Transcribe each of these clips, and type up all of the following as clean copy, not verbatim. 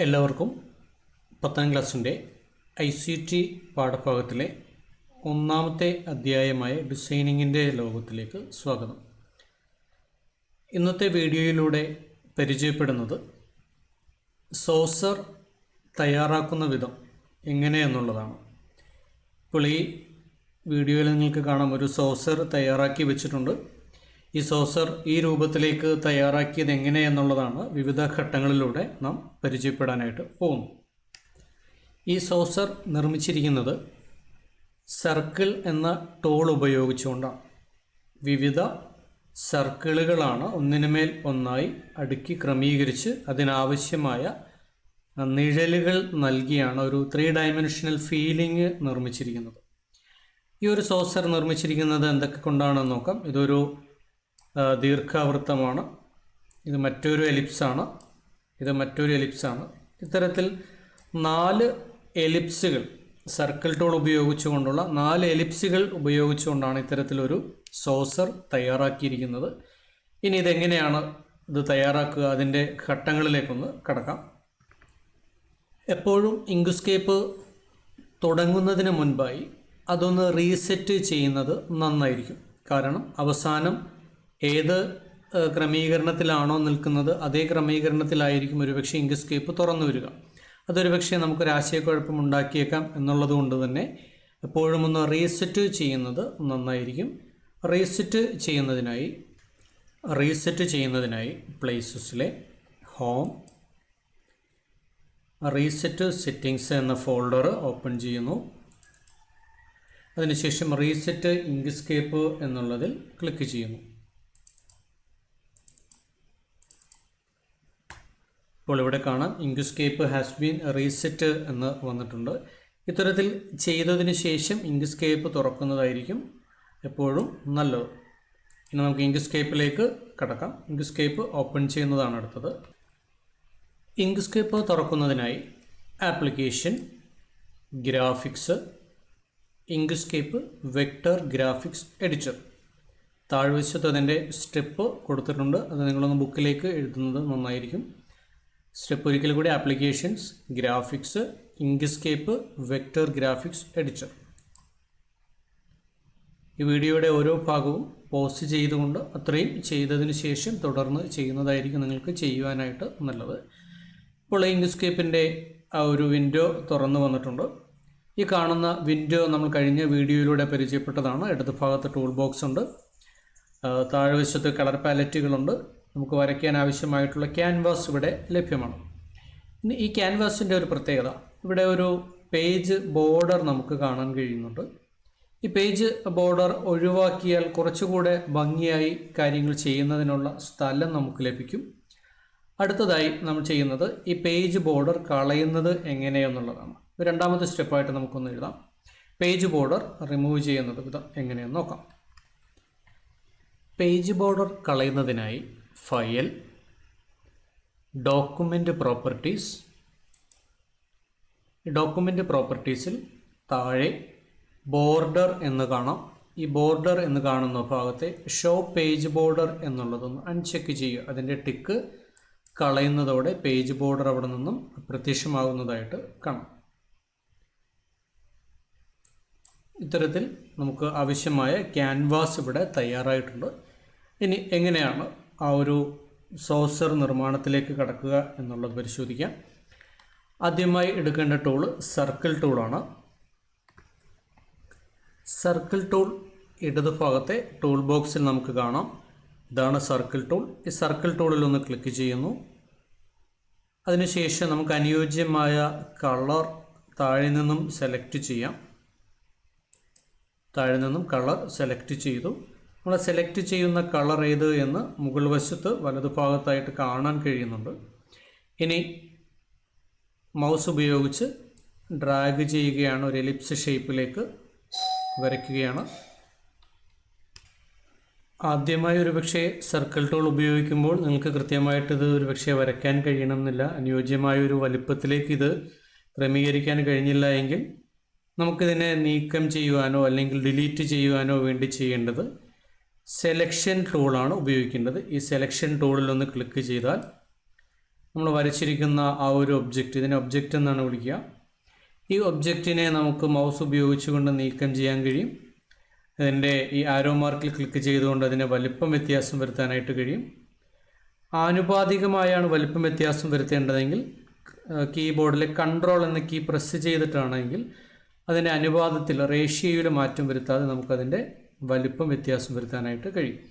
എല്ലാവർക്കും 10ാം ക്ലാസ്സിൻ്റെ ICT പാഠഭാഗത്തിലെ ഒന്നാമത്തെ അധ്യായമായ ഡിസൈനിങ്ങിൻ്റെ ലോകത്തിലേക്ക് സ്വാഗതം. ഇന്നത്തെ വീഡിയോയിലൂടെ പരിചയപ്പെടുന്നത് സോസർ തയ്യാറാക്കുന്ന വിധം എങ്ങനെയെന്നുള്ളതാണ്. ഇപ്പോൾ ഈ വീഡിയോയിൽ നിങ്ങൾക്ക് കാണാം, ഒരു സോസർ തയ്യാറാക്കി വെച്ചിട്ടുണ്ട്. ഈ സോസർ ഈ രൂപത്തിലേക്ക് തയ്യാറാക്കിയത് എങ്ങനെയെന്നുള്ളതാണ് വിവിധ ഘട്ടങ്ങളിലൂടെ നാം പരിചയപ്പെടാനായിട്ട് പോകുന്നു. ഈ സോസർ നിർമ്മിച്ചിരിക്കുന്നത് സർക്കിൾ എന്ന ടൂൾ ഉപയോഗിച്ചുകൊണ്ടാണ്. വിവിധ സർക്കിളുകളാണ് ഒന്നിനുമേൽ ഒന്നായി അടുക്കി ക്രമീകരിച്ച് അതിനാവശ്യമായ നിഴലുകൾ നൽകിയാണ് ഒരു 3 ഡയമെൻഷണൽ ഫീലിംഗ് നിർമ്മിച്ചിരിക്കുന്നത്. ഈ ഒരു സോസർ നിർമ്മിച്ചിരിക്കുന്നത് എന്തൊക്കെ കൊണ്ടാണെന്ന് നോക്കാം. ഇതൊരു ദീർഘവൃത്തമാണ്, ഇത് മറ്റൊരു എലിപ്സാണ്, ഇത് മറ്റൊരു എലിപ്സാണ്. ഇത്തരത്തിൽ 4 എലിപ്സുകൾ സർക്കിൾ ടൂൾ ഉപയോഗിച്ചുകൊണ്ടുള്ള 4 എലിപ്സുകൾ ഉപയോഗിച്ചുകൊണ്ടാണ് ഇത്തരത്തിലൊരു സോസർ തയ്യാറാക്കിയിരിക്കുന്നത്. ഇനി ഇതെങ്ങനെയാണ് ഇത് തയ്യാറാക്കുക, അതിൻ്റെ ഘട്ടങ്ങളിലേക്കൊന്ന് കടക്കാം. എപ്പോഴും ഇങ്ക്സ്കേപ്പ് തുടങ്ങുന്നതിന് മുൻപായി അതൊന്ന് റീസെറ്റ് ചെയ്യുന്നത് നന്നായിരിക്കും. കാരണം അവസാനം ഏത് ക്രമീകരണത്തിലാണോ നിൽക്കുന്നത് അതേ ക്രമീകരണത്തിലായിരിക്കും ഒരുപക്ഷെ ഇങ്ക്സ്കേപ്പ് തുറന്നു വരിക. അതൊരു പക്ഷേ നമുക്കൊരു ആശയക്കുഴപ്പം ഉണ്ടാക്കിയേക്കാം എന്നുള്ളത് കൊണ്ട് തന്നെ എപ്പോഴും ഒന്ന് റീസെറ്റ് ചെയ്യുന്നത് നന്നായിരിക്കും. റീസെറ്റ് ചെയ്യുന്നതിനായി പ്ലേസസിലെ ഹോം റീസെറ്റ് സെറ്റിങ്സ് എന്ന ഫോൾഡർ ഓപ്പൺ ചെയ്യുന്നു. അതിനുശേഷം റീസെറ്റ് ഇങ്ക്സ്കേപ്പ് എന്നുള്ളതിൽ ക്ലിക്ക് ചെയ്യുന്നു. ഇപ്പോൾ ഇവിടെ കാണാം, ഇങ്ക്സ്കേപ്പ് ഹാസ് ബീൻ റീസെറ്റ് എന്ന് വന്നിട്ടുണ്ട്. ഇത്തരത്തിൽ ചെയ്തതിന് ശേഷം ഇങ്ക്സ്കേപ്പ് തുറക്കുന്നതായിരിക്കും എപ്പോഴും നല്ലത്. ഇനി നമുക്ക് ഇങ്ക്സ്കേപ്പിലേക്ക് കടക്കാം. ഇങ്ക്സ്കേപ്പ് ഓപ്പൺ ചെയ്യുന്നതാണ് അടുത്തത്. ഇങ്ക്സ്കേപ്പ് തുറക്കുന്നതിനായി application, graphics, Inkscape vector graphics editor. താഴ്വശത്ത് അതിൻ്റെ സ്റ്റെപ്പ് കൊടുത്തിട്ടുണ്ട്, അത് നിങ്ങളൊന്ന് ബുക്കിലേക്ക് എഴുതുന്നത് നന്നായിരിക്കും. സ്റ്റെപ്പ് ഒരിക്കൽ കൂടി, applications, graphics, Inkscape vector graphics editor. ഈ വീഡിയോയുടെ ഓരോ ഭാഗവും പോസ്റ്റ് ചെയ്തുകൊണ്ട് അത്രയും ചെയ്തതിന് ശേഷം തുടർന്ന് ചെയ്യുന്നതായിരിക്കും നിങ്ങൾക്ക് ചെയ്യുവാനായിട്ട് നല്ലത്. ഇപ്പോൾ ഇങ്ക്സ്കേപ്പിൻ്റെ ആ ഒരു വിൻഡോ തുറന്നു വന്നിട്ടുണ്ട്. ഈ കാണുന്ന വിൻഡോ നമ്മൾ കഴിഞ്ഞ വീഡിയോയിലൂടെ പരിചയപ്പെട്ടതാണ്. ഇടത് ഭാഗത്ത് ടൂൾ ബോക്സ് ഉണ്ട്, താഴ്വശത്ത് കളർ പാലറ്റുകളുണ്ട്, നമുക്ക് വരയ്ക്കാൻ ആവശ്യമായിട്ടുള്ള ക്യാൻവാസ് ഇവിടെ ലഭ്യമാണ്. ഇനി ഈ ക്യാൻവാസിൻ്റെ ഒരു പ്രത്യേകത, ഇവിടെ ഒരു പേജ് ബോർഡർ നമുക്ക് കാണാൻ കഴിയുന്നുണ്ട്. ഈ പേജ് ബോർഡർ ഒഴിവാക്കിയാൽ കുറച്ചുകൂടെ ഭംഗിയായി കാര്യങ്ങൾ ചെയ്യുന്നതിനുള്ള സ്ഥലം നമുക്ക് ലഭിക്കും. അടുത്തതായി നമ്മൾ ചെയ്യുന്നത് ഈ പേജ് ബോർഡർ കളയുന്നത് എങ്ങനെയെന്നുള്ളതാണ്. രണ്ടാമത്തെ സ്റ്റെപ്പായിട്ട് നമുക്കൊന്ന് എഴുതാം. പേജ് ബോർഡർ റിമൂവ് ചെയ്യുന്നത് വിധം എങ്ങനെയെന്ന് നോക്കാം. പേജ് ബോർഡർ കളയുന്നതിനായി ഫയൽ, ഡോക്യുമെൻ്റ് പ്രോപ്പർട്ടീസ്. ഡോക്യുമെൻ്റ് പ്രോപ്പർട്ടീസിൽ താഴെ ബോർഡർ എന്ന് കാണാം. ഈ ബോർഡർ എന്ന് കാണുന്ന ഭാഗത്തെ ഷോ പേജ് ബോർഡർ എന്നുള്ളതൊന്ന് അൺചെക്ക് ചെയ്യുക. അതിൻ്റെ ടിക്ക് കളയുന്നതോടെ പേജ് ബോർഡർ അവിടെ നിന്നും അപ്രത്യക്ഷമാകുന്നതായിട്ട് കാണാം. ഇത്തരത്തിൽ നമുക്ക് ആവശ്യമായ ക്യാൻവാസ് ഇവിടെ തയ്യാറായിട്ടുണ്ട്. ഇനി എങ്ങനെയാണ് ആ ഒരു സോസർ നിർമ്മാണത്തിലേക്ക് കടക്കുക എന്നുള്ളത് പരിശോധിക്കാം. ആദ്യമായി എടുക്കേണ്ട ടൂള് സർക്കിൾ ടൂളാണ്. സർക്കിൾ ടൂൾ ഇടതുഭാഗത്തെ ടൂൾ ബോക്സിൽ നമുക്ക് കാണാം. ഇതാണ് സർക്കിൾ ടൂൾ. ഈ സർക്കിൾ ടൂളിൽ ഒന്ന് ക്ലിക്ക് ചെയ്യുന്നു. അതിനുശേഷം നമുക്ക് അനുയോജ്യമായ കളർ താഴെ നിന്നും സെലക്ട് ചെയ്യാം. താഴെ നിന്നും കളർ സെലക്ട് ചെയ്തു. നമ്മൾ സെലക്ട് ചെയ്യുന്ന കളർ ഏത് എന്ന് മുകൾ വശത്ത് വലതുഭാഗത്തായിട്ട് കാണാൻ കഴിയുന്നുണ്ട്. ഇനി മൗസ് ഉപയോഗിച്ച് ഡ്രാഗ് ചെയ്യുകയാണ്, ഒരു എലിപ്സ് ഷേപ്പിലേക്ക് വരയ്ക്കുകയാണ്. ആദ്യമായി ഒരുപക്ഷെ സർക്കിൾ ടൂൾ ഉപയോഗിക്കുമ്പോൾ നിങ്ങൾക്ക് കൃത്യമായിട്ട് ഇത് ഒരുപക്ഷെ വരയ്ക്കാൻ കഴിയണമെന്നില്ല. അനുയോജ്യമായ ഒരു വലിപ്പത്തിലേക്ക് ഇത് ക്രമീകരിക്കാൻ കഴിഞ്ഞില്ല എങ്കിൽ നമുക്കിതിനെ നീക്കം ചെയ്യുവാനോ അല്ലെങ്കിൽ ഡിലീറ്റ് ചെയ്യുവാനോ വേണ്ടി ചെയ്യേണ്ടത് സെലക്ഷൻ ടൂളാണ് ഉപയോഗിക്കേണ്ടത്. ഈ സെലക്ഷൻ ടൂളിൽ ഒന്ന് ക്ലിക്ക് ചെയ്താൽ നമ്മൾ വരച്ചിരിക്കുന്ന ആ ഒരു ഒബ്ജക്റ്റ്, ഇതിനെ ഒബ്ജക്റ്റ് എന്നാണ് വിളിക്കുക. ഈ ഒബ്ജക്റ്റിനെ നമുക്ക് മൗസ് ഉപയോഗിച്ചുകൊണ്ട് നീക്കം ചെയ്യാൻ കഴിയും. അതിൻ്റെ ഈ ആരോ മാർക്കിൽ ക്ലിക്ക് ചെയ്തുകൊണ്ട് അതിനെ വലിപ്പം വ്യത്യാസം വരുത്താനായിട്ട് കഴിയും. ആനുപാതികമായാണ് വലിപ്പം വ്യത്യാസം വരുത്തേണ്ടതെങ്കിൽ കീബോർഡിലെ കൺട്രോൾ എന്ന കീ പ്രസ് ചെയ്തിട്ടാണെങ്കിൽ അതിൻ്റെ അനുപാതത്തിൽ റേഷ്യോയിൽ മാറ്റം വരുത്താതെ നമുക്കതിൻ്റെ വലിപ്പം വ്യത്യാസം വരുത്താനായിട്ട് കഴിയും.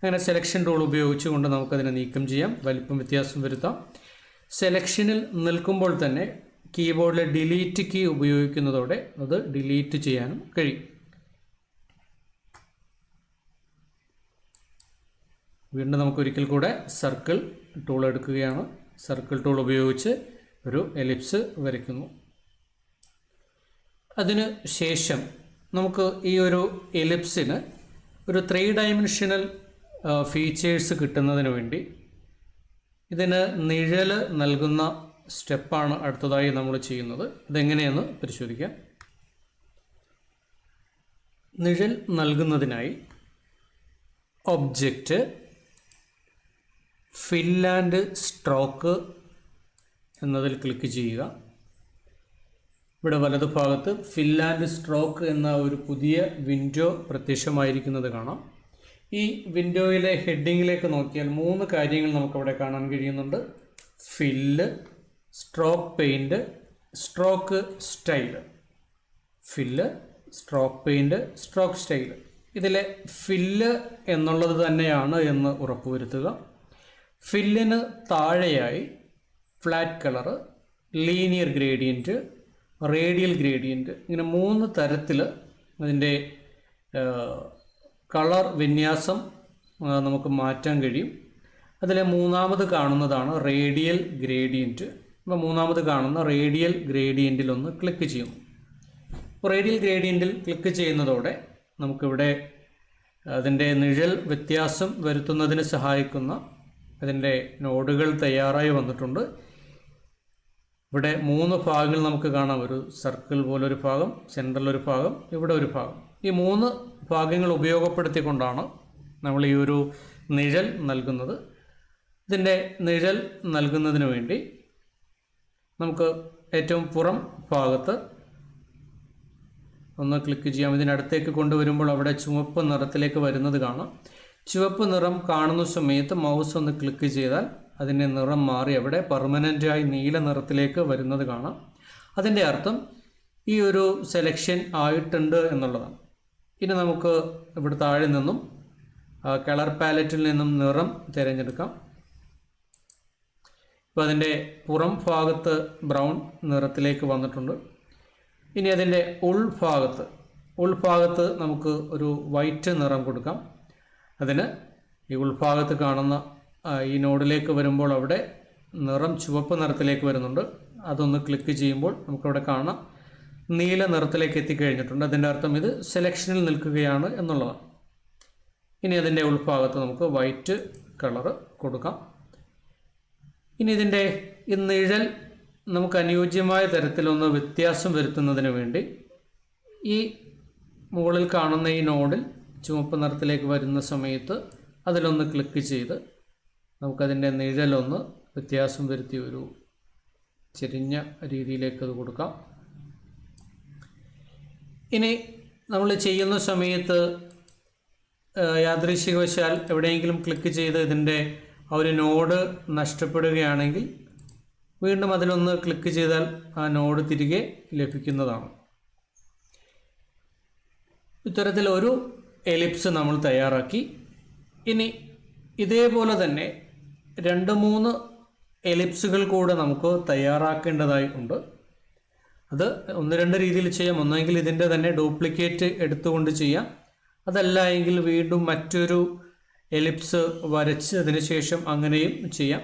അങ്ങനെ സെലക്ഷൻ ടൂൾ ഉപയോഗിച്ചുകൊണ്ട് നമുക്കതിനെ നീക്കം ചെയ്യാം, വലിപ്പം വ്യത്യാസം വരുത്താം. സെലക്ഷനിൽ നിൽക്കുമ്പോൾ തന്നെ കീബോർഡിലെ ഡിലീറ്റ് കീ ഉപയോഗിക്കുന്നതോടെ അത് ഡിലീറ്റ് ചെയ്യാനും കഴിയും. വീണ്ടും നമുക്കൊരിക്കൽ കൂടെ സർക്കിൾ ടൂൾ എടുക്കുകയാണ്. സർക്കിൾ ടൂൾ ഉപയോഗിച്ച് ഒരു എലിപ്സ് വരയ്ക്കുന്നു. അതിന് ശേഷം നമുക്ക് ഈ ഒരു എലിപ്സിന് ഒരു 3 ഡയമെൻഷനൽ ഫീച്ചേഴ്സ് കിട്ടുന്നതിന് വേണ്ടി ഇതിന് നിഴൽ നൽകുന്ന സ്റ്റെപ്പാണ് അടുത്തതായി നമ്മൾ ചെയ്യുന്നത്. ഇതെങ്ങനെയെന്ന് പരിശോധിക്കാം. നിഴൽ നൽകുന്നതിനായി ഒബ്ജക്റ്റ്, ഫിൽ ആൻഡ് സ്ട്രോക്ക് എന്നതിൽ ക്ലിക്ക് ചെയ്യുക. ഇവിടെ വലതുഭാഗത്ത് ഫിൽ ആൻഡ് സ്ട്രോക്ക് എന്ന ഒരു പുതിയ വിൻഡോ പ്രത്യക്ഷമായിരിക്കുന്നത് കാണാം. ഈ വിൻഡോയിലെ ഹെഡിങ്ങിലേക്ക് നോക്കിയാൽ 3 കാര്യങ്ങൾ നമുക്കവിടെ കാണാൻ കഴിയുന്നുണ്ട്. Fill, stroke paint, stroke style. Fill, stroke paint, stroke style. ഇതിലെ ഫില്ല് എന്നുള്ളത് തന്നെയാണ് എന്ന് ഉറപ്പുവരുത്തുക. ഫില്ലിന് താഴെയായി flat colour, linear gradient, radial gradient, ഇങ്ങനെ 3 തരത്തിൽ അതിൻ്റെ കളർ വിന്യാസം നമുക്ക് മാറ്റാൻ കഴിയും. അതിലെ 3ാമത് കാണുന്നതാണ് റേഡിയൽ ഗ്രേഡിയൻറ്റ്. അപ്പോൾ 3ാമത് കാണുന്ന റേഡിയൽ ഗ്രേഡിയൻറ്റിൽ ഒന്ന് ക്ലിക്ക് ചെയ്യുന്നു. റേഡിയൽ ഗ്രേഡിയൻറ്റിൽ ക്ലിക്ക് ചെയ്യുന്നതോടെ നമുക്കിവിടെ അതിൻ്റെ നിഴൽ വ്യത്യാസം വരുത്തുന്നതിന് സഹായിക്കുന്ന അതിൻ്റെ നോഡുകൾ തയ്യാറായി വന്നിട്ടുണ്ട്. ഇവിടെ 3 ഭാഗങ്ങൾ നമുക്ക് കാണാം. ഒരു സർക്കിൾ പോലൊരു ഭാഗം, സെൻട്രലൊരു ഭാഗം, ഇവിടെ ഒരു ഭാഗം. ഈ 3 ഭാഗങ്ങൾ ഉപയോഗപ്പെടുത്തിക്കൊണ്ടാണ് നമ്മൾ ഈ ഒരു നിഴൽ നൽകുന്നത്. ഇതിൻ്റെ നിഴൽ നൽകുന്നതിന് വേണ്ടി നമുക്ക് ഏറ്റവും പുറം ഭാഗത്ത് ഒന്ന് ക്ലിക്ക് ചെയ്യാം. ഇതിനടുത്തേക്ക് കൊണ്ടുവരുമ്പോൾ അവിടെ ചുവപ്പ് നിറത്തിലേക്ക് വരുന്നത് കാണാം. ചുവപ്പ് നിറം കാണുന്ന സമയത്ത് മൗസ് ഒന്ന് ക്ലിക്ക് ചെയ്താൽ അതിൻ്റെ നിറം മാറി അവിടെ പെർമനൻ്റായി നീല നിറത്തിലേക്ക് വരുന്നത് കാണാം. അതിൻ്റെ അർത്ഥം ഈ ഒരു സെലക്ഷൻ ആയിട്ടുണ്ട് എന്നുള്ളതാണ്. ഇനി നമുക്ക് ഇവിടെ താഴെ നിന്നും കളർ പാലറ്റിൽ നിന്നും നിറം തിരഞ്ഞെടുക്കാം. ഇപ്പോൾ അതിൻ്റെ പുറം ഭാഗത്ത് ബ്രൗൺ നിറത്തിലേക്ക് വന്നിട്ടുണ്ട്. ഇനി അതിൻ്റെ ഉൾഭാഗത്ത് നമുക്ക് ഒരു വൈറ്റ് നിറം കൊടുക്കാം. അതിന് ഈ ഉൾഭാഗത്ത് കാണുന്ന ഈ നോഡിലേക്ക് വരുമ്പോൾ അവിടെ നിറം ചുവപ്പ് നിറത്തിലേക്ക് വരുന്നുണ്ട്. അതൊന്ന് ക്ലിക്ക് ചെയ്യുമ്പോൾ നമുക്കവിടെ കാണാം നീല നിറത്തിലേക്ക് എത്തിക്കഴിഞ്ഞിട്ടുണ്ട്. അതിൻ്റെ അർത്ഥം ഇത് സെലക്ഷനിൽ നിൽക്കുകയാണ് എന്നുള്ളതാണ്. ഇനി അതിൻ്റെ ഉൾഭാഗത്ത് നമുക്ക് വൈറ്റ് കളറ് കൊടുക്കാം. ഇനി ഇതിൻ്റെ ഈ നിഴൽ നമുക്ക് അനുയോജ്യമായ തരത്തിലൊന്ന് വ്യത്യാസം വരുത്തുന്നതിന് വേണ്ടി ഈ മുകളിൽ കാണുന്ന ഈ നോഡിൽ ചുവപ്പ് നിറത്തിലേക്ക് വരുന്ന സമയത്ത് അതിലൊന്ന് ക്ലിക്ക് ചെയ്ത് നമുക്കതിൻ്റെ നിഴലൊന്ന് വ്യത്യാസം വരുത്തി ഒരു ചെരിഞ്ഞ രീതിയിലേക്ക് അത് കൊടുക്കാം. ഇനി നമ്മൾ ചെയ്യുന്ന സമയത്ത് യാദൃശ്ചികവശാൽ എവിടെയെങ്കിലും ക്ലിക്ക് ചെയ്ത് ഇതിൻ്റെ ആ ഒരു നോഡ് നഷ്ടപ്പെടുകയാണെങ്കിൽ വീണ്ടും അതിലൊന്ന് ക്ലിക്ക് ചെയ്താൽ ആ നോഡ് തിരികെ ലഭിക്കുന്നതാണ്. ഇത്തരത്തിൽ ഒരു എലിപ്സ് നമ്മൾ തയ്യാറാക്കി. ഇനി ഇതേപോലെ തന്നെ 2-3 എലിപ്സുകൾ കൂടെ നമുക്ക് തയ്യാറാക്കേണ്ടതായി ഉണ്ട്. അത് 1-2 രീതിയിൽ ചെയ്യാം. ഒന്നെങ്കിൽ ഇതിൻ്റെ തന്നെ ഡ്യൂപ്ലിക്കേറ്റ് എടുത്തുകൊണ്ട് ചെയ്യാം. അതല്ല എങ്കിൽ വീണ്ടും മറ്റൊരു എലിപ്സ് വരച്ച് അതിന് ശേഷം അങ്ങനെയും ചെയ്യാം.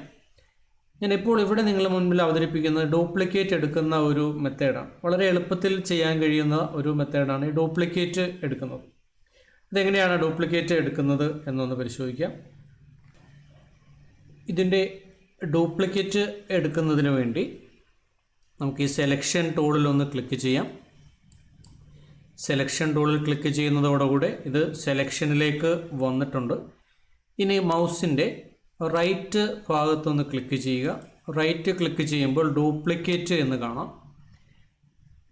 ഞാനിപ്പോൾ ഇവിടെ നിങ്ങളുടെ മുൻപിൽ അവതരിപ്പിക്കുന്നത് ഡ്യൂപ്ലിക്കേറ്റ് എടുക്കുന്ന ഒരു മെത്തേഡാണ്. വളരെ എളുപ്പത്തിൽ ചെയ്യാൻ കഴിയുന്ന ഒരു മെത്തേഡാണ് ഈ ഡ്യൂപ്ലിക്കേറ്റ് എടുക്കുന്നത്. ഇതെങ്ങനെയാണ് ഡ്യൂപ്ലിക്കേറ്റ് എടുക്കുന്നത് എന്നൊന്ന് പരിശോധിക്കാം. ഇതിൻ്റെ ഡ്യൂപ്ലിക്കേറ്റ് എടുക്കുന്നതിന് വേണ്ടി നമുക്ക് ഈ സെലക്ഷൻ ടൂളിൽ ഒന്ന് ക്ലിക്ക് ചെയ്യാം. സെലക്ഷൻ ടൂളിൽ ക്ലിക്ക് ചെയ്യുന്നതോടുകൂടെ ഇത് സെലക്ഷനിലേക്ക് വന്നിട്ടുണ്ട്. ഇനി മൗസിൻ്റെ റൈറ്റ് ഭാഗത്തൊന്ന് ക്ലിക്ക് ചെയ്യുക. റൈറ്റ് ക്ലിക്ക് ചെയ്യുമ്പോൾ ഡ്യൂപ്ലിക്കേറ്റ് എന്ന് കാണാം.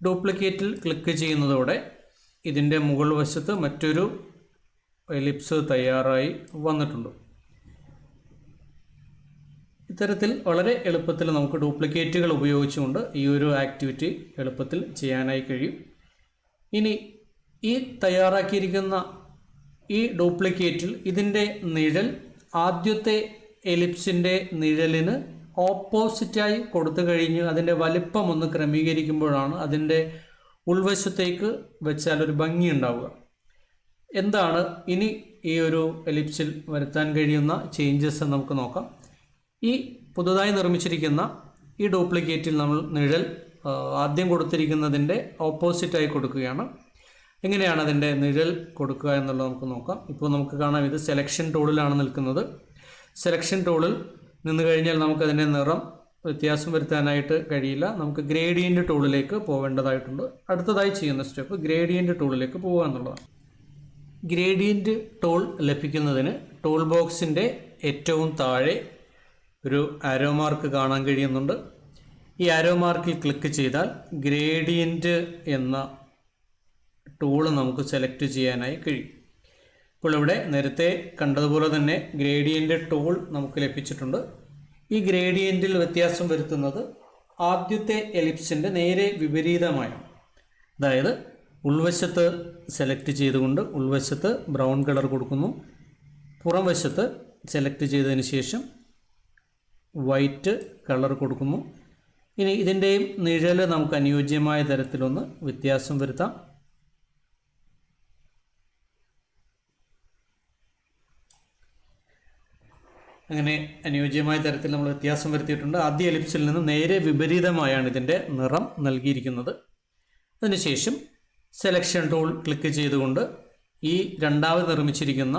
ഡ്യൂപ്ലിക്കേറ്റിൽ ക്ലിക്ക് ചെയ്യുന്നതോടെ ഇതിൻ്റെ മുകൾ വശത്ത് മറ്റൊരു എലിപ്സ് തയ്യാറായി വന്നിട്ടുണ്ട്. ഇത്തരത്തിൽ വളരെ എളുപ്പത്തിൽ നമുക്ക് ഡ്യൂപ്ലിക്കേറ്റുകൾ ഉപയോഗിച്ചുകൊണ്ട് ഈ ഒരു ആക്ടിവിറ്റി എളുപ്പത്തിൽ ചെയ്യാനായി കഴിയും. ഇനി ഈ തയ്യാറാക്കിയിരിക്കുന്ന ഈ ഡ്യൂപ്ലിക്കേറ്റിൽ ഇതിൻ്റെ നിഴൽ ആദ്യത്തെ എലിപ്സിൻ്റെ നിഴലിന് ഓപ്പോസിറ്റായി കൊടുത്തു കഴിഞ്ഞ് അതിൻ്റെ വലിപ്പം ഒന്ന് ക്രമീകരിക്കുമ്പോഴാണ് അതിൻ്റെ ഉൾവശത്തേക്ക് വെച്ചാൽ ഒരു ഭംഗി ഉണ്ടാവുക. എന്താണ് ഇനി ഈ ഒരു എലിപ്സിൽ വരുത്താൻ കഴിയുന്ന ചേഞ്ചസ് നമുക്ക് നോക്കാം. ഈ പുതുതായി നിർമ്മിച്ചിരിക്കുന്ന ഈ ഡ്യൂപ്ലിക്കേറ്റിൽ നമ്മൾ നിഴൽ ആദ്യം കൊടുത്തിരിക്കുന്നതിൻ്റെ ഓപ്പോസിറ്റായി കൊടുക്കുകയാണ്. എങ്ങനെയാണ് അതിൻ്റെ നിഴൽ കൊടുക്കുക എന്നുള്ളത് നമുക്ക് നോക്കാം. ഇപ്പോൾ നമുക്ക് കാണാം ഇത് സെലക്ഷൻ ടൂളിലാണ് നിൽക്കുന്നത്. സെലക്ഷൻ ടൂളിൽ നിന്ന് കഴിഞ്ഞാൽ നമുക്കതിൻ്റെ നിറം വ്യത്യാസം വരുത്താനായിട്ട് കഴിയില്ല. നമുക്ക് ഗ്രേഡിയൻ്റ് ടൂളിലേക്ക് പോവേണ്ടതായിട്ടുണ്ട്. അടുത്തതായി ചെയ്യുന്ന സ്റ്റെപ്പ് ഗ്രേഡിയൻ്റ് ടൂളിലേക്ക് പോകുക എന്നുള്ളതാണ്. ഗ്രേഡിയൻ്റ് ടൂൾ ലഭിക്കുന്നതിന് ടൂൾ ബോക്സിൻ്റെ ഏറ്റവും താഴെ ഒരു ആരോ മാർക്ക് കാണാൻ കഴിയുന്നുണ്ട്. ഈ ആരോ മാർക്കിൽ ക്ലിക്ക് ചെയ്താൽ ഗ്രേഡിയൻ്റ് എന്ന ടൂൾ നമുക്ക് സെലക്ട് ചെയ്യാനായി കഴിയും. ഇപ്പോൾ ഇവിടെ നേരത്തെ കണ്ടതുപോലെ തന്നെ ഗ്രേഡിയൻ്റ് ടൂൾ നമുക്ക് ലഭിച്ചിട്ടുണ്ട്. ഈ ഗ്രേഡിയൻറ്റിൽ വ്യത്യാസം വരുത്തുന്നത് ആദ്യത്തെ എലിപ്സിൻ്റെ നേരെ വിപരീതമായാണ്. അതായത് ഉൾവശത്ത് സെലക്ട് ചെയ്തുകൊണ്ട് ഉൾവശത്ത് ബ്രൗൺ കളർ കൊടുക്കുന്നു. പുറം വശത്ത് സെലക്ട് ചെയ്തതിന് ശേഷം വൈറ്റ് കളർ കൊടുക്കുന്നു. ഇനി ഇതിൻ്റെയും നിഴൽ നമുക്ക് അനുയോജ്യമായ തരത്തിലൊന്ന് വ്യത്യാസം വരുത്താം. അങ്ങനെ അനുയോജ്യമായ തരത്തിൽ നമ്മൾ വ്യത്യാസം വരുത്തിയിട്ടുണ്ട്. ആദ്യ എലിപ്സിൽ നിന്ന് നേരെ വിപരീതമായാണ് ഇതിൻ്റെ നിറം നൽകിയിരിക്കുന്നത്. അതിനുശേഷം സെലക്ഷൻ ടൂൾ ക്ലിക്ക് ചെയ്തുകൊണ്ട് ഈ രണ്ടാമത് നിർമ്മിച്ചിരിക്കുന്ന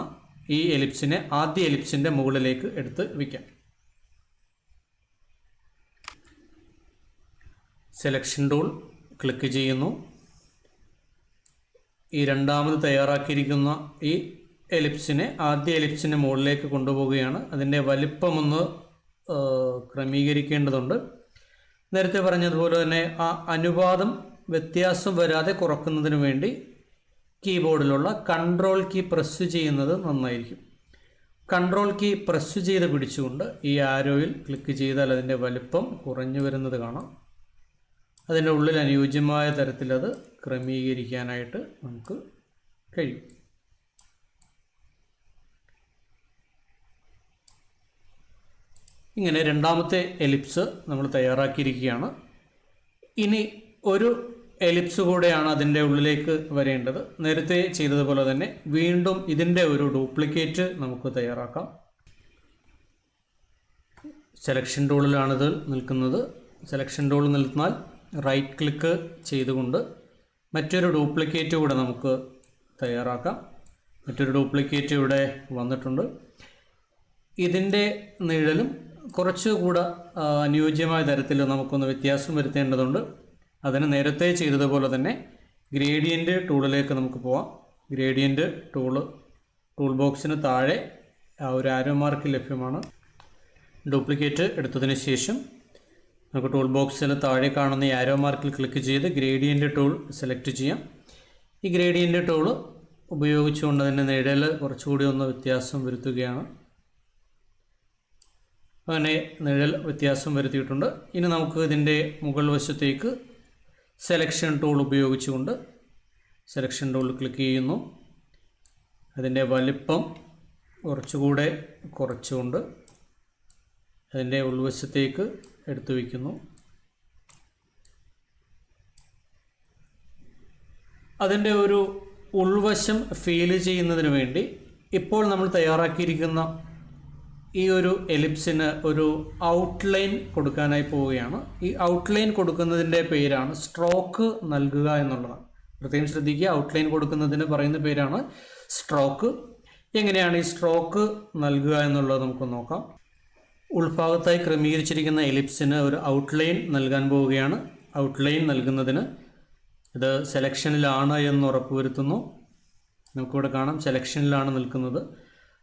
ഈ എലിപ്സിനെ ആദ്യ എലിപ്സിൻ്റെ മുകളിലേക്ക് എടുത്ത് വയ്ക്കാം. സെലക്ഷൻ ടൂൾ ക്ലിക്ക് ചെയ്യുന്നു. ഈ രണ്ടാമത് തയ്യാറാക്കിയിരിക്കുന്ന ഈ എലിപ്സിനെ ആദ്യ എലിപ്സിൻ്റെ മുകളിലേക്ക് കൊണ്ടുപോവുകയാണ്. അതിൻ്റെ വലിപ്പമൊന്ന് ക്രമീകരിക്കേണ്ടതുണ്ട്. നേരത്തെ പറഞ്ഞതുപോലെ തന്നെ ആ അനുപാതം വ്യത്യാസം വരാതെ കുറക്കുന്നതിന് വേണ്ടി കീബോർഡിലുള്ള കൺട്രോൾ കീ പ്രസ് ചെയ്യുന്നത് നന്നായിരിക്കും. കൺട്രോൾ കീ പ്രസ് ചെയ്ത് പിടിച്ചുകൊണ്ട് ഈ ആരോയിൽ ക്ലിക്ക് ചെയ്താൽ അതിൻ്റെ വലിപ്പം കുറഞ്ഞു വരുന്നത് കാണാം. അതിൻ്റെ ഉള്ളിൽ അനുയോജ്യമായ തരത്തിൽ അത് ക്രമീകരിക്കാനായിട്ട് നമുക്ക് കഴിയും. ഇങ്ങനെ രണ്ടാമത്തെ എലിപ്സ് നമ്മൾ തയ്യാറാക്കിയിരിക്കുകയാണ്. ഇനി ഒരു എലിപ്സ് കൂടെയാണ് അതിൻ്റെ ഉള്ളിലേക്ക് വരേണ്ടത്. നേരത്തെ ചെയ്തതുപോലെ തന്നെ വീണ്ടും ഇതിൻ്റെ ഒരു ഡ്യൂപ്ലിക്കേറ്റ് നമുക്ക് തയ്യാറാക്കാം. സെലക്ഷൻ ടൂളിലാണിത് നിൽക്കുന്നത്. സെലക്ഷൻ ടൂൾ നിൽന്നാൽ റൈറ്റ് ക്ലിക്ക് ചെയ്തുകൊണ്ട് മറ്റൊരു ഡ്യൂപ്ലിക്കേറ്റ് കൂടെ നമുക്ക് തയ്യാറാക്കാം. മറ്റൊരു ഡ്യൂപ്ലിക്കേറ്റ് ഇവിടെ വന്നിട്ടുണ്ട്. ഇതിൻ്റെ നിഴലും കുറച്ചുകൂടെ അനുയോജ്യമായ തരത്തിൽ നമുക്കൊന്ന് വ്യത്യാസം വരുത്തേണ്ടതുണ്ട്. അതിന് നേരത്തെ ചെയ്തതുപോലെ തന്നെ ഗ്രേഡിയൻ്റ് ടൂളിലേക്ക് നമുക്ക് പോവാം. ഗ്രേഡിയൻ്റ് ടൂൾ ബോക്സിന് താഴെ ഒരു ആരോ മാർക്ക് ലഭ്യമാണ്. ഡ്യൂപ്ലിക്കേറ്റ് എടുത്തതിന് ശേഷം നമുക്ക് ടൂൾ ബോക്സിൽ താഴെ കാണുന്ന ഈ ആരോ മാർക്കിൽ ക്ലിക്ക് ചെയ്ത് ഗ്രേഡിയൻ്റ് ടൂൾ സെലക്ട് ചെയ്യാം. ഈ ഗ്രേഡിയൻ്റ് ടൂൾ ഉപയോഗിച്ചുകൊണ്ട് തന്നെ നിഴൽ കുറച്ചുകൂടി ഒന്ന് വ്യത്യാസം വരുത്തുകയാണ്. അങ്ങനെ നിഴൽ വ്യത്യാസം വരുത്തിയിട്ടുണ്ട്. ഇനി നമുക്ക് ഇതിൻ്റെ മുകൾ വശത്തേക്ക് സെലക്ഷൻ ടൂൾ ഉപയോഗിച്ചുകൊണ്ട് സെലക്ഷൻ ടൂൾ ക്ലിക്ക് ചെയ്യുന്നു. അതിൻ്റെ വലിപ്പം കുറച്ചുകൂടെ കുറച്ചുകൊണ്ട് അതിൻ്റെ ഉൾവശത്തേക്ക് എടുത്തു വയ്ക്കുന്നു. അതിൻ്റെ ഒരു ഉൾവശം ഫീൽ ചെയ്യുന്നതിന് വേണ്ടി ഇപ്പോൾ നമ്മൾ തയ്യാറാക്കിയിരിക്കുന്ന ഈ ഒരു എലിപ്സിന് ഒരു ഔട്ട്ലൈൻ കൊടുക്കാനായി പോവുകയാണ്. ഈ ഔട്ട്ലൈൻ കൊടുക്കുന്നതിൻ്റെ പേരാണ് സ്ട്രോക്ക് നൽകുക എന്നുള്ളതാണ്. പ്രത്യേകം ശ്രദ്ധിക്കുക, ഔട്ട്ലൈൻ കൊടുക്കുന്നതിന് പറയുന്ന പേരാണ് സ്ട്രോക്ക്. എങ്ങനെയാണ് ഈ സ്ട്രോക്ക് നൽകുക എന്നുള്ളത് നമുക്ക് നോക്കാം. ഉൾഭാഗത്തായി ക്രമീകരിച്ചിരിക്കുന്ന എലിപ്സിന് ഒരു ഔട്ട്ലൈൻ നൽകാൻ പോവുകയാണ്. ഔട്ട്ലൈൻ നൽകുന്നതിന് ഇത് സെലക്ഷനിലാണ് എന്ന് ഉറപ്പുവരുത്തുന്നു. നമുക്കിവിടെ കാണാം സെലക്ഷനിലാണ് നിൽക്കുന്നത്.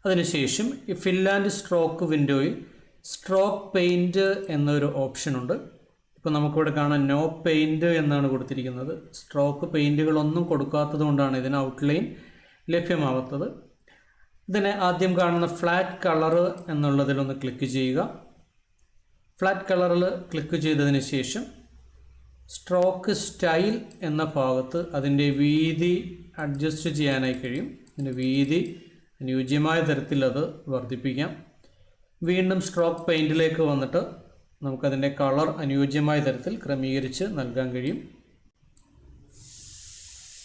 അതിനുശേഷം ഈ ഫിൽ ആൻഡ് സ്ട്രോക്ക് വിൻഡോയിൽ സ്ട്രോക്ക് പെയിൻറ്റ് എന്നൊരു ഓപ്ഷനുണ്ട്. ഇപ്പോൾ നമുക്കിവിടെ കാണാൻ നോ പെയിൻറ്റ് എന്നാണ് കൊടുത്തിരിക്കുന്നത്. സ്ട്രോക്ക് പെയിൻറ്റുകളൊന്നും കൊടുക്കാത്തത് കൊണ്ടാണ് ഇതിന് ഔട്ട്ലൈൻ ലഭ്യമാവാത്തത്. ഇതിനെ ആദ്യം കാണുന്ന ഫ്ലാറ്റ് കളറ് എന്നുള്ളതിലൊന്ന് ക്ലിക്ക് ചെയ്യുക. ഫ്ലാറ്റ് കളറിൽ ക്ലിക്ക് ചെയ്തതിന് ശേഷം സ്ട്രോക്ക് സ്റ്റൈൽ എന്ന ഭാഗത്ത് അതിൻ്റെ വീതി അഡ്ജസ്റ്റ് ചെയ്യാനായി കഴിയും. അതിൻ്റെ വീതി അനുയോജ്യമായ തരത്തിൽ അത് വർദ്ധിപ്പിക്കാം. വീണ്ടും സ്ട്രോക്ക് പെയിൻറ്റിലേക്ക് വന്നിട്ട് നമുക്കതിൻ്റെ കളർ അനുയോജ്യമായ തരത്തിൽ ക്രമീകരിച്ച് നൽകാൻ കഴിയും.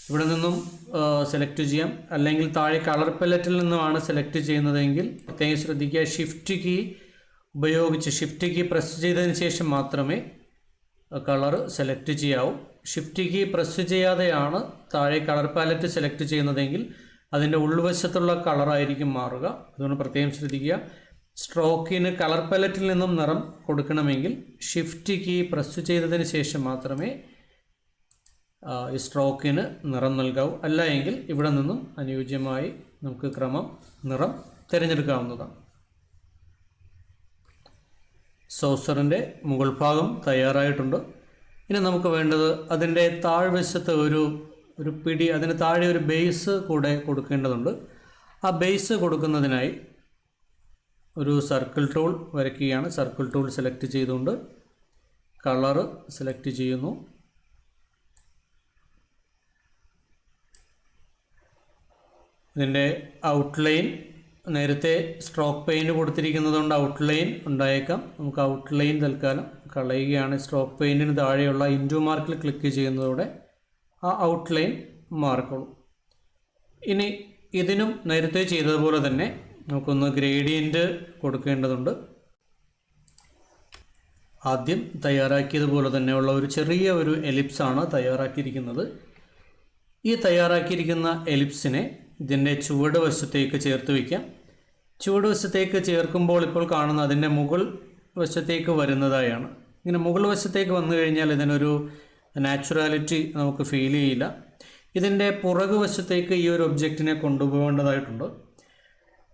ഇവിടെ നിന്നും സെലക്ട് ചെയ്യാം. അല്ലെങ്കിൽ താഴെ കളർ പാലറ്റിൽ നിന്നുമാണ് സെലക്ട് ചെയ്യുന്നതെങ്കിൽ പ്രത്യേകം ശ്രദ്ധിക്കുക, ഷിഫ്റ്റ് കീ ഉപയോഗിച്ച് ഷിഫ്റ്റ് കീ പ്രസ് ചെയ്തതിന് ശേഷം മാത്രമേ കളർ സെലക്ട് ചെയ്യാവൂ. ഷിഫ്റ്റ് കീ പ്രസ് ചെയ്യാതെയാണ് താഴെ കളർ പാലറ്റ് സെലക്ട് ചെയ്യുന്നതെങ്കിൽ അതിൻ്റെ ഉൾവശത്തുള്ള കളറായിരിക്കും മാറുക. അതുകൊണ്ട് പ്രത്യേകം ശ്രദ്ധിക്കുക. സ്ട്രോക്കിന് കളർ പാലറ്റിൽ നിന്നും നിറം കൊടുക്കണമെങ്കിൽ ഷിഫ്റ്റ് കീ പ്രസ് ചെയ്തതിന് ശേഷം മാത്രമേ ഈ സ്ട്രോക്കിന് നിറം നൽകാവൂ. അല്ല എങ്കിൽ ഇവിടെ നിന്നും അനുയോജ്യമായി നമുക്ക് നിറം തിരഞ്ഞെടുക്കാവുന്നതാണ്. സോസറിൻ്റെ മുകൾ ഭാഗം തയ്യാറായിട്ടുണ്ട്. ഇനി നമുക്ക് വേണ്ടത് അതിൻ്റെ താഴ്വശത്ത് ഒരു പിടി, അതിന് താഴെ ഒരു ബേസ് കൂടെ കൊടുക്കേണ്ടതുണ്ട്. ആ ബേസ് കൊടുക്കുന്നതിനായി ഒരു സർക്കിൾ ടൂൾ വരയ്ക്കുകയാണ്. സർക്കിൾ ടൂൾ സെലക്ട് ചെയ്തുകൊണ്ട് കളറ് സെലക്ട് ചെയ്യുന്നു. ഇതിൻ്റെ ഔട്ട്ലൈൻ നേരത്തെ സ്ട്രോക്ക് പെയിൻറ്റ് കൊടുത്തിരിക്കുന്നതുകൊണ്ട് ഔട്ട്ലൈൻ ഉണ്ടായേക്കാം. നമുക്ക് ഔട്ട്ലൈൻ തൽക്കാലം കളയുകയാണ്. സ്ട്രോക്ക് പെയിൻറ്റിന് താഴെയുള്ള ഇൻറ്റു മാർക്കിൽ ക്ലിക്ക് ചെയ്യുന്നതോടെ ആ ഔട്ട്ലൈൻ മാറിക്കോളും. ഇനി ഇതിനും നേരത്തെ ചെയ്തതുപോലെ തന്നെ നമുക്കൊന്ന് ഗ്രേഡിയൻറ്റ് കൊടുക്കേണ്ടതുണ്ട്. ആദ്യം തയ്യാറാക്കിയതുപോലെ തന്നെയുള്ള ഒരു ചെറിയ എലിപ്സാണ് തയ്യാറാക്കിയിരിക്കുന്നത്. ഈ തയ്യാറാക്കിയിരിക്കുന്ന എലിപ്സിനെ ഇതിൻ്റെ ചുവട് വശത്തേക്ക് ചേർത്ത് വയ്ക്കാം. ചുവട് വശത്തേക്ക് ചേർക്കുമ്പോൾ ഇപ്പോൾ കാണുന്ന അതിൻ്റെ മുകൾ വശത്തേക്ക് വരുന്നതായാണ്. ഇങ്ങനെ മുകൾ വശത്തേക്ക് വന്നു കഴിഞ്ഞാൽ ഇതിനൊരു നാച്ചുറാലിറ്റി നമുക്ക് ഫീൽ ചെയ്യില്ല. ഇതിൻ്റെ പുറകു വശത്തേക്ക് ഈ ഒരു ഒബ്ജക്റ്റിനെ കൊണ്ടുപോകേണ്ടതായിട്ടുണ്ട്.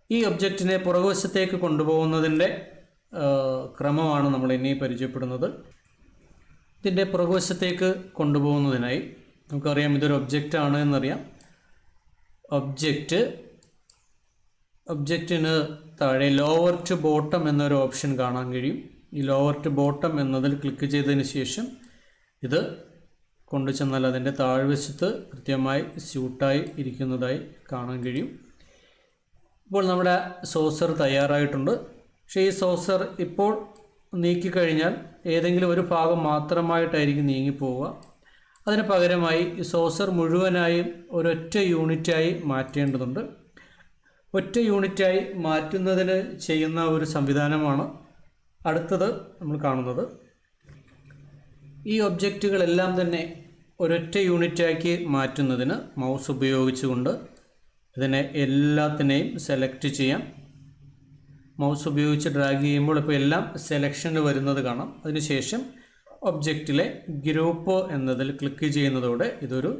ഈ ഒബ്ജക്റ്റിനെ പുറകുവശത്തേക്ക് കൊണ്ടുപോകുന്നതിൻ്റെ ക്രമമാണ് നമ്മൾ ഇനി പരിചയപ്പെടുന്നത്. ഇതിൻ്റെ പുറകുവശത്തേക്ക് കൊണ്ടുപോകുന്നതിനായി നമുക്കറിയാം ഇതൊരു ഒബ്ജക്റ്റാണ് എന്നറിയാം. ഒബ്ജക്റ്റിന് താഴെ ലോവർ ടു ബോട്ടം എന്നൊരു ഓപ്ഷൻ കാണാൻ കഴിയും. ഈ ലോവർ ടു ബോട്ടം എന്നതിൽ ക്ലിക്ക് ചെയ്തതിന് ശേഷം ഇത് കൊണ്ടു ചെന്നാൽ അതിൻ്റെ താഴ്വശത്ത് കൃത്യമായി സ്യൂട്ടായി ഇരിക്കുന്നതായി കാണാൻ കഴിയും. ഇപ്പോൾ നമ്മുടെ സോസർ തയ്യാറായിട്ടുണ്ട്. പക്ഷേ ഈ സോസർ ഇപ്പോൾ നീക്കിക്കഴിഞ്ഞാൽ ഏതെങ്കിലും ഒരു ഭാഗം മാത്രമായിട്ടായിരിക്കും നീങ്ങിപ്പോവുക. അതിന് പകരമായി ഈ സോസർ മുഴുവനായും ഒരൊറ്റ യൂണിറ്റായി മാറ്റേണ്ടതുണ്ട്. ഒറ്റ യൂണിറ്റായി മാറ്റുന്നതിന് ചെയ്യുന്ന ഒരു സംവിധാനമാണ് അടുത്തത് നമ്മൾ കാണുന്നത്. ഈ ഒബ്ജക്റ്റുകളെല്ലാം തന്നെ ഒരൊറ്റ യൂണിറ്റാക്കി മാറ്റുന്നതിന് മൗസ് ഉപയോഗിച്ചുകൊണ്ട് ഇതിനെ എല്ലാത്തിനെയും സെലക്ട് ചെയ്യാം. മൗസ് ഉപയോഗിച്ച് ഡ്രാഗ് ചെയ്യുമ്പോൾ ഇപ്പോൾ എല്ലാം സെലക്ഷന് വരുന്നത് കാണാം. അതിനുശേഷം ഒബ്ജക്റ്റിലെ ഗ്രൂപ്പ് എന്നതിൽ ക്ലിക്ക് ചെയ്യുന്നതോടെ ഇതൊരു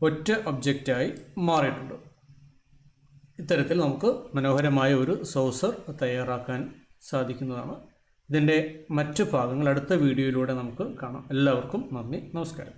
ഒറ്റ ഒബ്ജക്റ്റായി മാറിയിട്ടുണ്ട്. ഇത്തരത്തിൽ നമുക്ക് മനോഹരമായ ഒരു സോസർ തയ്യാറാക്കാൻ സാധിക്കുന്നതാണ്. ഇതിൻ്റെ മറ്റു ഭാഗങ്ങൾ അടുത്ത വീഡിയോയിലൂടെ നമുക്ക് കാണാം. എല്ലാവർക്കും നന്ദി, നമസ്കാരം.